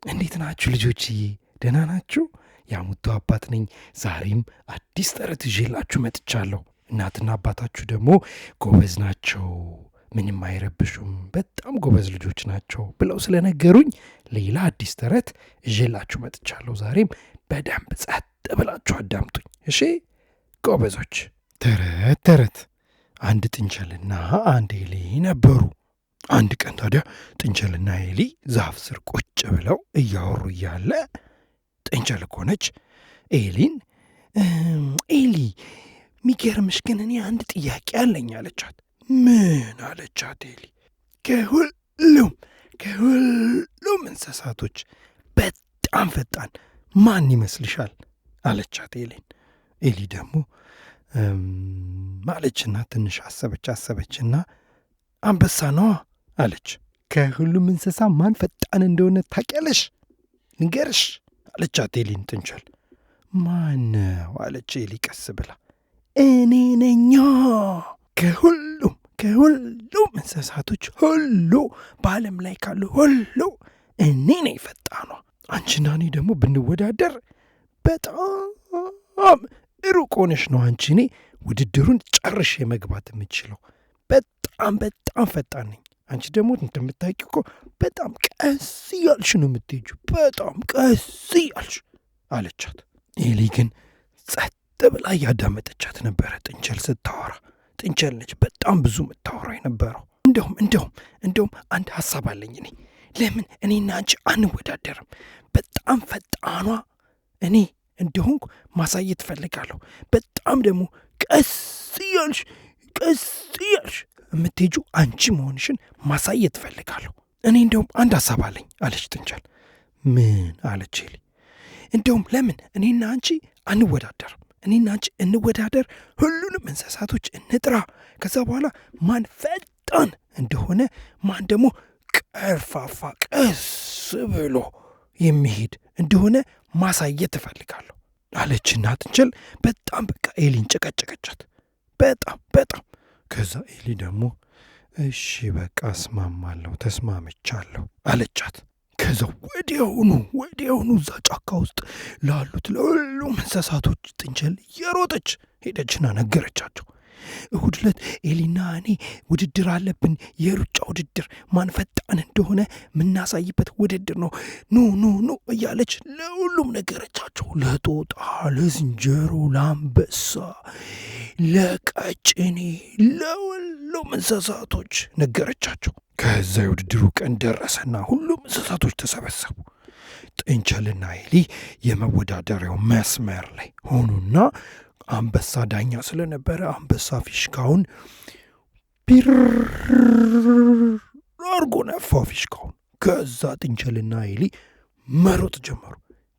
እንዴት ናችሁ ልጆችዬ? ደህና ናችሁ? የአሙቱ አባት ነኝ። ዛሬም አዲስ ተረት ይዤላችሁ መጥቻለሁ። እናትና አባታችሁ ደግሞ ጎበዝ ናቸው፣ ምንም አይረብሹም፣ በጣም ጎበዝ ልጆች ናቸው ብለው ስለነገሩኝ ሌላ አዲስ ተረት ይዤላችሁ መጥቻለሁ። ዛሬም በደንብ ጸጥ ብላችሁ አዳምጡኝ እሺ ጎበዞች። ተረት አንድ ጥንቸልና አንድ ኤሊ ነበሩ። አንድ ቀን ታዲያ ጥንቸልና ኤሊ ዛፍ ስር ቁጭ ብለው እያወሩ እያለ ጥንቸል እኮ ነች ኤሊን ኤሊ ሚገርምሽ ግን እኔ አንድ ጥያቄ አለኝ አለቻት። ምን አለቻት ኤሊ? ከሁሉም እንስሳቶች በጣም ፈጣን ማን ይመስልሻል አለቻት ኤሊን። ኤሊ ደግሞ አለችና ትንሽ አሰበችና አንበሳ ነዋ አለች። ከሁሉም እንስሳ ማን ፈጣን እንደሆነ ታውቂያለሽ? ንገርሽ አለቻት ኤሊን ጥንቸል። ማነው አለች ኤሊ ቀስ ብላ። እኔ ነኛ። ከሁሉም እንስሳቶች ሁሉ በዓለም ላይ ካሉ ሁሉ እኔ ነኝ ፈጣኗ። አንቺና እኔ ደግሞ ብንወዳደር በጣም ሩቅ ሆነሽ ነው አንቺ እኔ ውድድሩን ጨርሼ መግባት የምችለው። በጣም ፈጣን ነኝ። አንቺ ደግሞ እንደምታውቂው እኮ በጣም ቀስ እያልሽ ነው የምትሄጂው፣ በጣም ቀስ እያልሽ አለቻት። ኤሊ ግን ጸጥ ብላ እያዳመጠቻት ነበረ ጥንቸል ስታወራ። ጥንቸል ነች በጣም ብዙ የምታወራ የነበረው። እንደውም አንድ ሀሳብ አለኝ እኔ። ለምን እኔና አንቺ አንወዳደርም? በጣም ፈጣኗ እኔ እንደሆንኩ ማሳየት እፈልጋለሁ። በጣም ደግሞ ቀስ እያልሽ የምትሄጂው አንቺ መሆንሽን ማሳየት እፈልጋለሁ። እኔ እንደውም አንድ ሀሳብ አለኝ አለች ጥንቸል። ምን አለች ኤሊ? እንደውም ለምን እኔና አንቺ አንወዳደርም? እኔና አንቺ እንወዳደር፣ ሁሉንም እንስሳቶች እንጥራ። ከዛ በኋላ ማን ፈጣን እንደሆነ ማን ደግሞ ቀርፋፋ ቀስ ብሎ የሚሄድ እንደሆነ ማሳየት እፈልጋለሁ አለችና ጥንቸል በጣም በቃ ኤሊን ጨቀጨቀቻት በጣም። ከዛ ኤሊ ደግሞ እሺ በቃ እስማማለሁ፣ ተስማምቻለሁ አለቻት። ከዛ ወዲያውኑ እዛ ጫካ ውስጥ ላሉት ለሁሉም እንስሳቶች ጥንቸል እየሮጠች ሄደችና ነገረቻቸው። እሁድ ዕለት ኤሊና እኔ ውድድር አለብን፣ የሩጫ ውድድር፣ ማን ፈጣን እንደሆነ የምናሳይበት ውድድር ነው። ኑ እያለች ለሁሉም ነገረቻቸው። ለጦጣ፣ ለዝንጀሮ፣ ለአንበሳ፣ ለቀጭኔ፣ ለሁሉም እንስሳቶች ነገረቻቸው። ከዛ የውድድሩ ቀን ደረሰና ሁሉም እንስሳቶች ተሰበሰቡ። ጥንቸልና ኤሊ የመወዳደሪያው መስመር ላይ ሆኑና አንበሳ ዳኛ ስለነበረ አንበሳ ፊሽካውን ቢር አርጎ ነፋው ፊሽካውን። ከዛ ጥንቸልና ኤሊ መሮጥ ጀመሩ።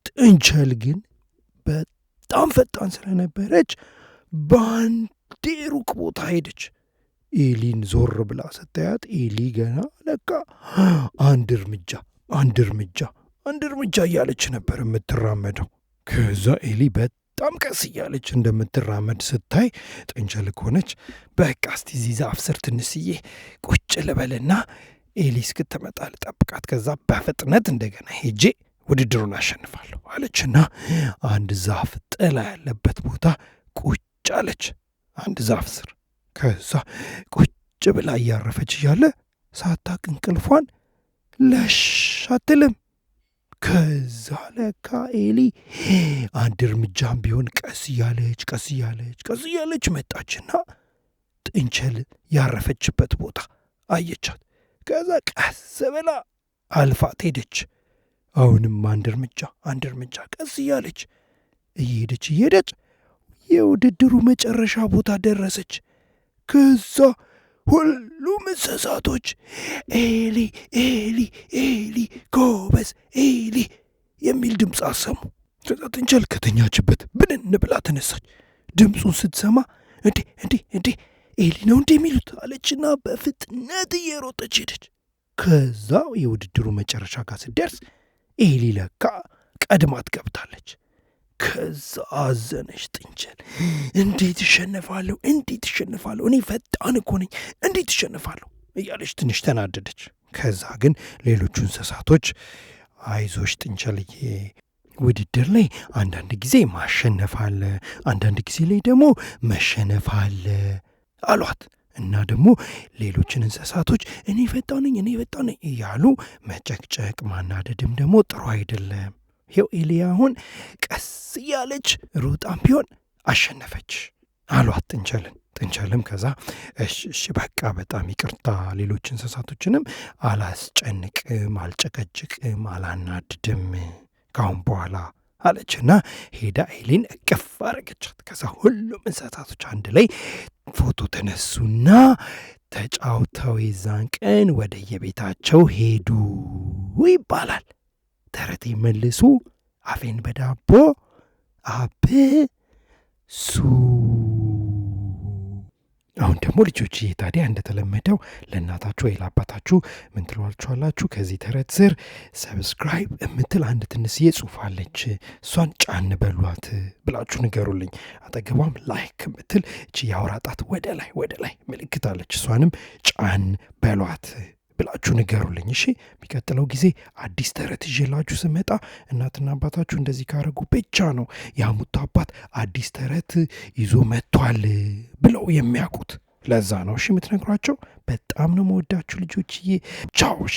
ጥንቸል ግን በጣም ፈጣን ስለነበረች በአንዴ ሩቅ ቦታ ሄደች። ኤሊን ዞር ብላ ስታያት ኤሊ ገና ለካ አንድ እርምጃ እያለች ነበር የምትራመደው። ከዛ ኤሊ በጣም ቀስ እያለች እንደምትራመድ ስታይ ጥንቸል ከሆነች በቃ እስቲ እዚህ ዛፍ ስር ትንስዬ ቁጭ ልበልና ኤሊ እስክትመጣ ልጠብቃት፣ ከዛ በፍጥነት እንደገና ሄጄ ውድድሩን አሸንፋለሁ አለችና አንድ ዛፍ ጥላ ያለበት ቦታ ቁጭ አለች፣ አንድ ዛፍ ስር። ከዛ ቁጭ ብላ እያረፈች እያለ ሳታውቅ እንቅልፏን ለሽ አትልም። ከዛ ለካ ኤሊ አንድ እርምጃም ቢሆን ቀስ እያለች መጣችና ጥንቸል ያረፈችበት ቦታ አየቻት። ከዛ ቀስ ብላ አልፋት ሄደች። አሁንም አንድ እርምጃ ቀስ እያለች እየሄደች የውድድሩ መጨረሻ ቦታ ደረሰች። ከዛ ሁሉም እንስሳቶች ኤሊ ጎበዝ ኤሊ የሚል ድምፅ አሰሙ። ከዛ ጥንቸል ከተኛችበት ብንን ብላ ተነሳች። ድምፁን ስትሰማ እንዴ ኤሊ ነው እንዴ የሚሉት አለችና በፍጥነት እየሮጠች ሄደች። ከዛ የውድድሩ መጨረሻ ጋር ስትደርስ ኤሊ ለካ ቀድማት ገብታለች። ከዛ አዘነች ጥንቸል። እንዴት እሸነፋለሁ? እኔ ፈጣን እኮ ነኝ፣ እንዴት እሸነፋለሁ እያለች ትንሽ ተናደደች። ከዛ ግን ሌሎቹ እንስሳቶች አይዞሽ ጥንቸልዬ፣ ውድድር ላይ አንዳንድ ጊዜ ማሸነፍ አለ፣ አንዳንድ ጊዜ ላይ ደግሞ መሸነፍ አለ አሏት። እና ደግሞ ሌሎችን እንስሳቶች እኔ ፈጣን ነኝ እያሉ መጨቅጨቅ ማናደድም ደግሞ ጥሩ አይደለም። ይኸው ኤልያ አሁን ቀስ እያለች ሩጣም ቢሆን አሸነፈች አሏት ጥንቸልም ከዛ እሺ በቃ በጣም ይቅርታ፣ ሌሎች እንስሳቶችንም አላስጨንቅም፣ አልጨቀጭቅም፣ አላናድድም ካሁን በኋላ አለችና ሄዳ ኤሊን እቅፍ አረገቻት። ከዛ ሁሉም እንስሳቶች አንድ ላይ ፎቶ ተነሱና ተጫውተው የዛን ቀን ወደ የቤታቸው ሄዱ ይባላል። ተረቴ መልሱ አፌን በዳቦ አብሱ። አሁን ደግሞ ልጆችዬ ታዲያ እንደተለመደው ለእናታችሁ ወይ ለአባታችሁ ምን ትሏችኋላችሁ? ከዚህ ተረት ስር ሰብስክራይብ የምትል አንድ ትንሽዬ ጽሑፍ አለች፣ እሷን ጫን በሏት ብላችሁ ንገሩልኝ። አጠገቧም ላይክ የምትል እቺ የአውራ ጣት ወደ ላይ ምልክት አለች፣ እሷንም ጫን በሏት ብላችሁ ንገሩልኝ። እሺ፣ የሚቀጥለው ጊዜ አዲስ ተረት ይዤላችሁ ስመጣ እናትና አባታችሁ እንደዚህ ካረጉ ብቻ ነው የአሙቱ አባት አዲስ ተረት ይዞ መጥቷል ብለው የሚያውቁት። ለዛ ነው እሺ የምትነግሯቸው። በጣም ነው መወዳችሁ ልጆችዬ። ቻው። እሺ